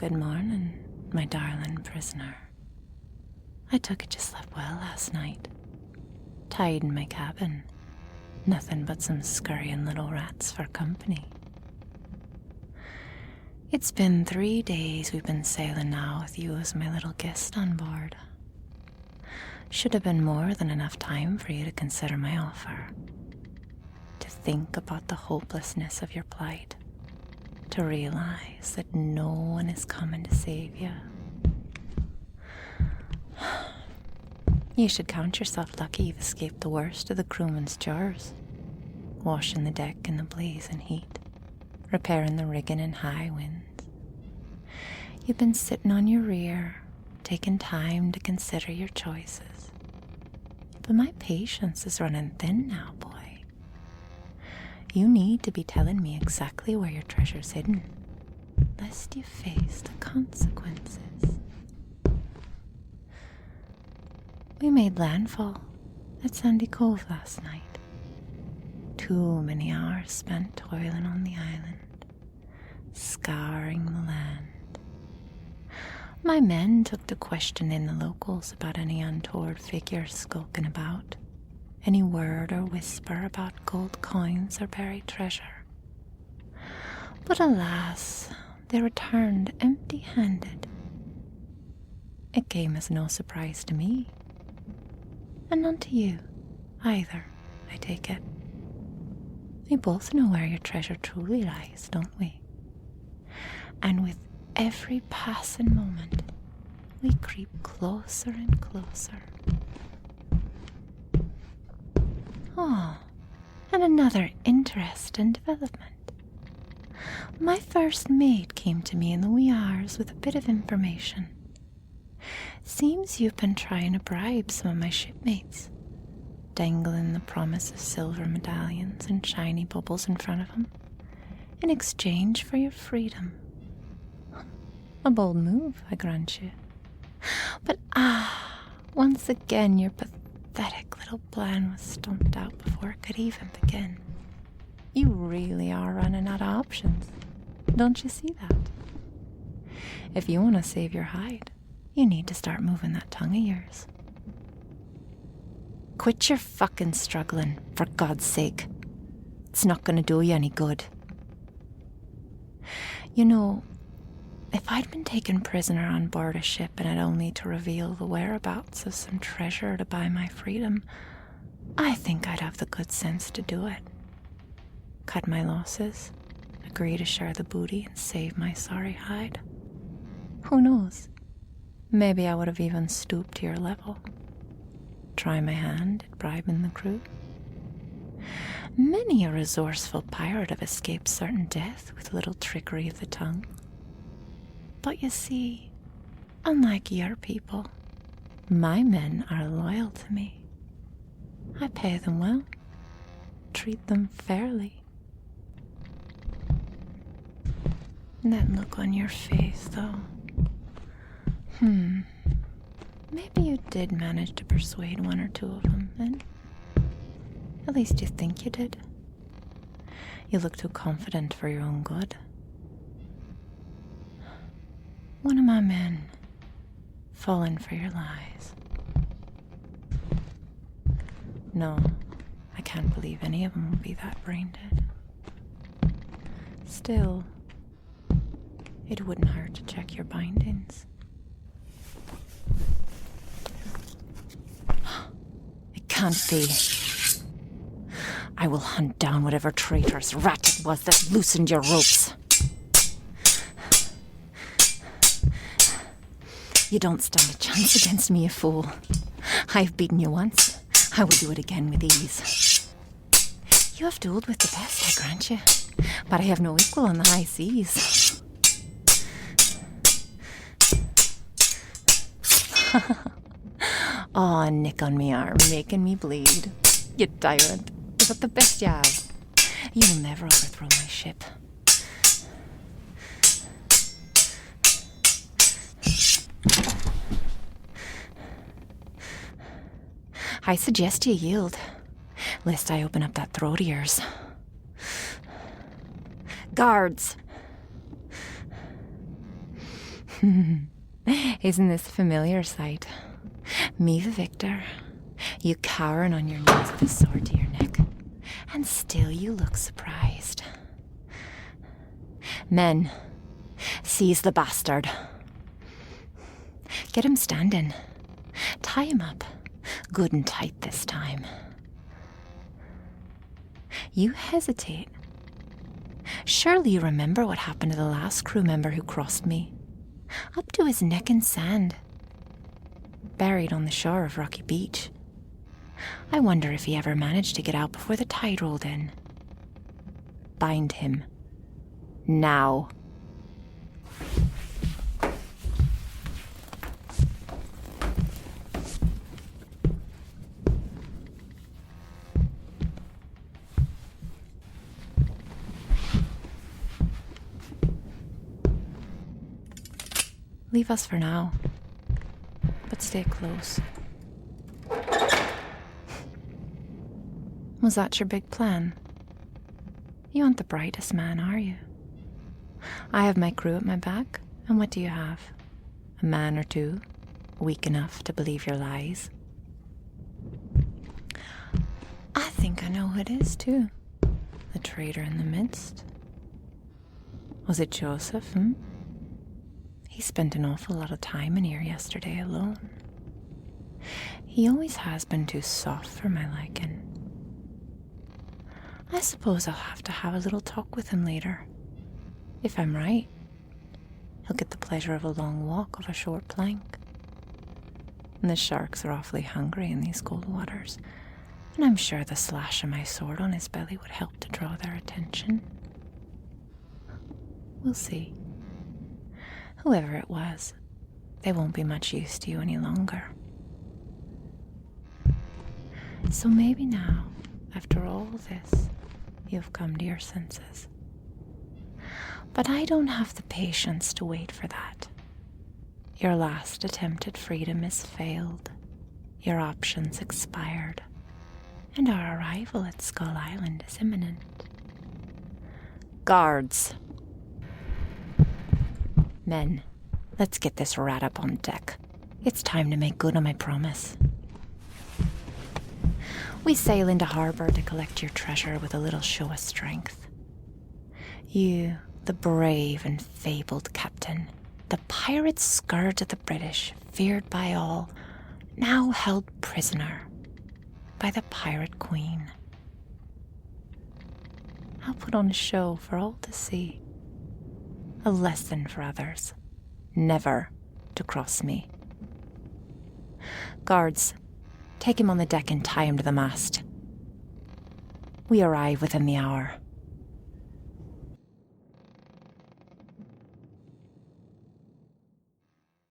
Good morning, my darling prisoner. I took it you slept well last night. Tied in my cabin. Nothing but some scurrying little rats for company. It's been 3 days we've been sailing now with you as my little guest on board. Should have been more than enough time for you to consider my offer. To think about the hopelessness of your plight. To realize that no one is coming to save you. You should count yourself lucky you've escaped the worst of the crewman's chores. Washing the deck in the blazing heat. Repairing the rigging in high winds. You've been sitting on your rear, taking time to consider your choices. But my patience is running thin now, boy. You need to be telling me exactly where your treasure's hidden, lest you face the consequences. We made landfall at Sandy Cove last night. Too many hours spent toiling on the island, scouring the land. My men took to questioning the locals about any untoward figures skulking about, any word or whisper about gold coins or buried treasure. But alas, they returned empty-handed. It came as no surprise to me, and none to you either, I take it. We both know where your treasure truly lies, don't we? And with every passing moment, we creep closer and closer. Oh, and another interesting development. My first mate came to me in the wee hours with a bit of information. Seems you've been trying to bribe some of my shipmates, dangling the promise of silver medallions and shiny bubbles in front of them, in exchange for your freedom. A bold move, I grant you. But once again your pathetic little plan was stumped out before it could even begin. You really are running out of options. Don't you see that? If you want to save your hide, you need to start moving that tongue of yours. Quit your fucking struggling, for God's sake. It's not going to do you any good. You know, if I'd been taken prisoner on board a ship and had only to reveal the whereabouts of some treasure to buy my freedom, I think I'd have the good sense to do it. Cut my losses, agree to share the booty and save my sorry hide. Who knows? Maybe I would have even stooped to your level. Try my hand at bribing the crew. Many a resourceful pirate have escaped certain death with a little trickery of the tongue. But you see, unlike your people, my men are loyal to me. I pay them well, treat them fairly. That look on your face, though. Maybe you did manage to persuade one or two of them, then. At least you think you did. You look too confident for your own good. One of my men, fallen for your lies. No, I can't believe any of them will be that brain dead. Still, it wouldn't hurt to check your bindings. It can't be. I will hunt down whatever traitor's rat it was that loosened your ropes. You don't stand a chance against me, you fool. I've beaten you once. I will do it again with ease. You have dueled with the best, I grant you, but I have no equal on the high seas. Aw, nick on me arm, making me bleed. You tyrant. Is that the best you have? You'll never overthrow my ship. I suggest you yield, lest I open up that throat of yours. Guards! Isn't this a familiar sight? Me the victor, you cowering on your knees with a sword to your neck, and still you look surprised. Men, seize the bastard. Get him standing. Tie him up, good and tight this time. You hesitate. Surely you remember what happened to the last crew member who crossed me. Up to his neck in sand. Buried on the shore of Rocky Beach. I wonder if he ever managed to get out before the tide rolled in. Bind him. Now. Leave us for now, but stay close. Was that your big plan? You aren't the brightest man, are you? I have my crew at my back, and what do you have? A man or two, weak enough to believe your lies? I think I know who it is, too. The traitor in the midst. Was it Joseph, He spent an awful lot of time in here yesterday alone. He always has been too soft for my liking. I suppose I'll have to have a little talk with him later. If I'm right, he'll get the pleasure of a long walk off a short plank. And the sharks are awfully hungry in these cold waters, and I'm sure the slash of my sword on his belly would help to draw their attention. We'll see. Whoever it was, they won't be much use to you any longer. So maybe now, after all this, you've come to your senses. But I don't have the patience to wait for that. Your last attempt at freedom has failed. Your options expired. And our arrival at Skull Island is imminent. Guards! Men, let's get this rat up on deck. It's time to make good on my promise. We sail into harbor to collect your treasure with a little show of strength. You, the brave and fabled captain, the pirate scourge of the British, feared by all, now held prisoner by the pirate queen. I'll put on a show for all to see. A lesson for others, never to cross me. Guards, take him on the deck and tie him to the mast. We arrive within the hour.